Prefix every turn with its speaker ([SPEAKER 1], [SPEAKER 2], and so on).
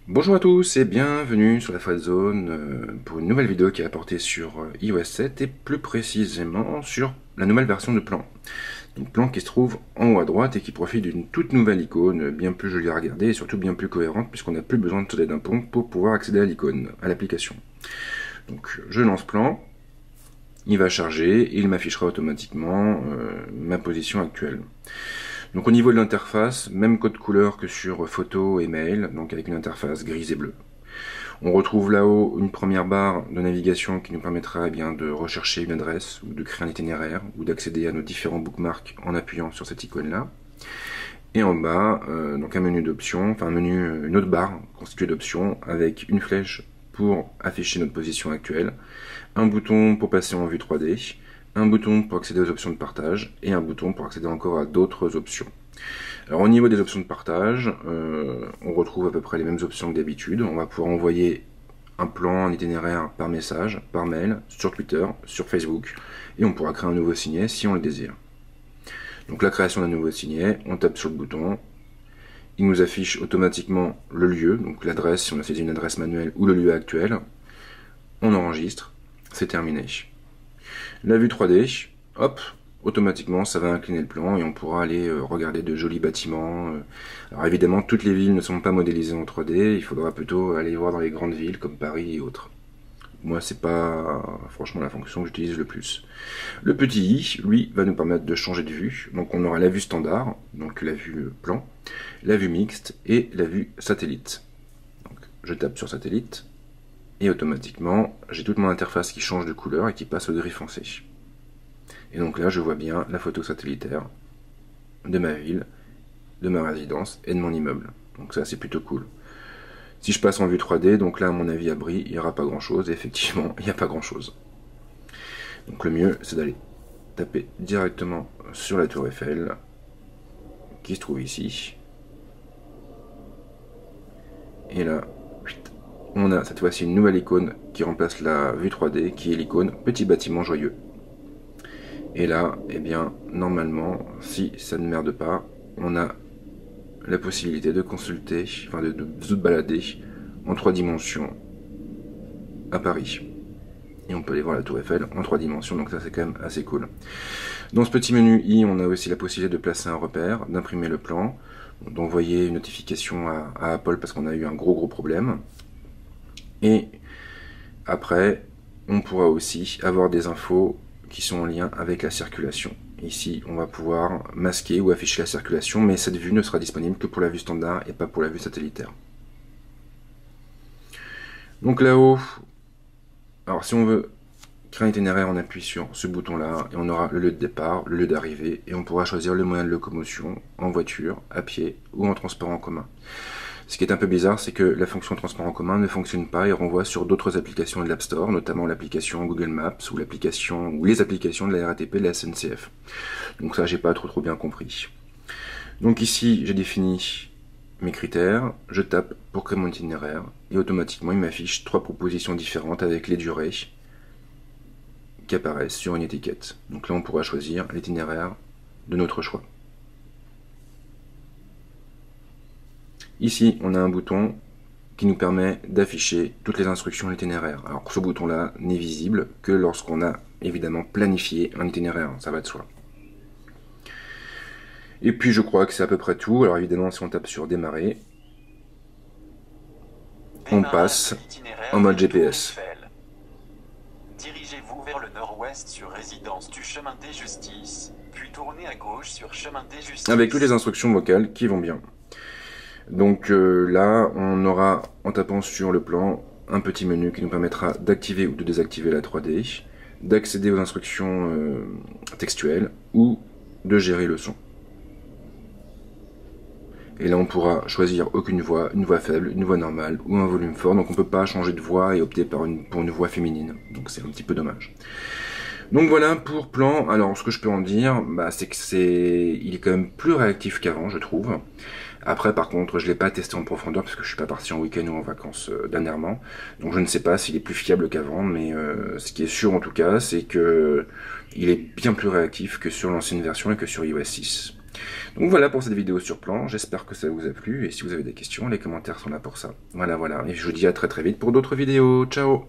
[SPEAKER 1] Bonjour à tous et bienvenue sur la Fred Zone pour une nouvelle vidéo qui est apportée sur iOS 7 et plus précisément sur la nouvelle version de Plan. Donc Plan qui se trouve en haut à droite et qui profite d'une toute nouvelle icône bien plus jolie à regarder et surtout bien plus cohérente puisqu'on n'a plus besoin de sauter d'un pont pour pouvoir accéder à l'icône, à l'application. Donc je lance Plan, il va charger et il m'affichera automatiquement ma position actuelle. Donc au niveau de l'interface, même code couleur que sur photo et mail, donc avec une interface grise et bleue. On retrouve là-haut une première barre de navigation qui nous permettra de rechercher une adresse ou de créer un itinéraire ou d'accéder à nos différents bookmarks en appuyant sur cette icône-là. Et en bas, donc un menu d'options, enfin une autre barre constituée d'options avec une flèche pour afficher notre position actuelle, un bouton pour passer en vue 3D, un bouton pour accéder aux options de partage et un bouton pour accéder encore à d'autres options. Alors au niveau des options de partage, on retrouve à peu près les mêmes options que d'habitude. On va pouvoir envoyer un plan, un itinéraire par message, par mail, sur Twitter, sur Facebook, et on pourra créer un nouveau signet si on le désire. Donc la création d'un nouveau signet, on tape sur le bouton, il nous affiche automatiquement le lieu, donc l'adresse si on a saisi une adresse manuelle ou le lieu actuel, on enregistre, c'est terminé. La vue 3D, hop, automatiquement ça va incliner le plan et on pourra aller regarder de jolis bâtiments. Alors évidemment toutes les villes ne sont pas modélisées en 3D, il faudra plutôt aller voir dans les grandes villes comme Paris et autres. Moi c'est pas franchement la fonction que j'utilise le plus. Le petit i, lui, va nous permettre de changer de vue. Donc on aura la vue standard, donc la vue plan, la vue mixte et la vue satellite. Donc je tape sur satellite. Et automatiquement, j'ai toute mon interface qui change de couleur et qui passe au gris foncé. Et donc là, je vois bien la photo satellitaire de ma ville, de ma résidence et de mon immeuble. Donc ça, c'est plutôt cool. Si je passe en vue 3D, donc là, à mon avis, à Brie, il n'y aura pas grand-chose. Et effectivement, il n'y a pas grand-chose. Donc le mieux, c'est d'aller taper directement sur la tour Eiffel, qui se trouve ici. Et là, on a cette fois-ci une nouvelle icône qui remplace la vue 3D, qui est l'icône petit bâtiment joyeux. Et là, eh bien, normalement, si ça ne merde pas, on a la possibilité de consulter, enfin de se balader en 3 dimensions à Paris. Et on peut aller voir la tour Eiffel en 3 dimensions, donc ça c'est quand même assez cool. Dans ce petit menu I, on a aussi la possibilité de placer un repère, d'imprimer le plan, d'envoyer une notification à Apple parce qu'on a eu un gros problème. Et après, on pourra aussi avoir des infos qui sont en lien avec la circulation. Ici, on va pouvoir masquer ou afficher la circulation, mais cette vue ne sera disponible que pour la vue standard et pas pour la vue satellitaire. Donc là-haut, alors si on veut créer un itinéraire, on appuie sur ce bouton-là et on aura le lieu de départ, le lieu d'arrivée, et on pourra choisir le moyen de locomotion, en voiture, à pied ou en transport en commun. Ce qui est un peu bizarre, c'est que la fonction transport en commun ne fonctionne pas et renvoie sur d'autres applications de l'App Store, notamment l'application Google Maps ou les applications de la RATP de la SNCF. Donc ça, j'ai pas trop bien compris. Donc ici, j'ai défini mes critères, je tape pour créer mon itinéraire et automatiquement, il m'affiche 3 propositions différentes avec les durées qui apparaissent sur une étiquette. Donc là, on pourra choisir l'itinéraire de notre choix. Ici, on a un bouton qui nous permet d'afficher toutes les instructions de l'itinéraire. Alors ce bouton-là n'est visible que lorsqu'on a évidemment planifié un itinéraire, ça va de soi. Et puis je crois que c'est à peu près tout. Alors évidemment, si on tape sur démarrer, on passe en mode GPS.
[SPEAKER 2] Dirigez-vous vers le nord-ouest sur résidence du chemin des Justices, puis tournez à gauche sur chemin des Justices.
[SPEAKER 1] Avec toutes les instructions vocales qui vont bien. Donc là, on aura, en tapant sur le plan, un petit menu qui nous permettra d'activer ou de désactiver la 3D, d'accéder aux instructions textuelles ou de gérer le son. Et là, on pourra choisir aucune voix, une voix faible, une voix normale ou un volume fort. Donc on ne peut pas changer de voix et opter pour une voix féminine. Donc c'est un petit peu dommage. Donc voilà pour Plan. Alors ce que je peux en dire, c'est que il est quand même plus réactif qu'avant, je trouve. Après, par contre, je l'ai pas testé en profondeur parce que je suis pas parti en week-end ou en vacances dernièrement. Donc je ne sais pas s'il est plus fiable qu'avant, mais ce qui est sûr en tout cas, c'est que il est bien plus réactif que sur l'ancienne version et que sur iOS 6. Donc voilà pour cette vidéo sur plan, j'espère que ça vous a plu, et si vous avez des questions, les commentaires sont là pour ça. Voilà, et je vous dis à très vite pour d'autres vidéos, ciao!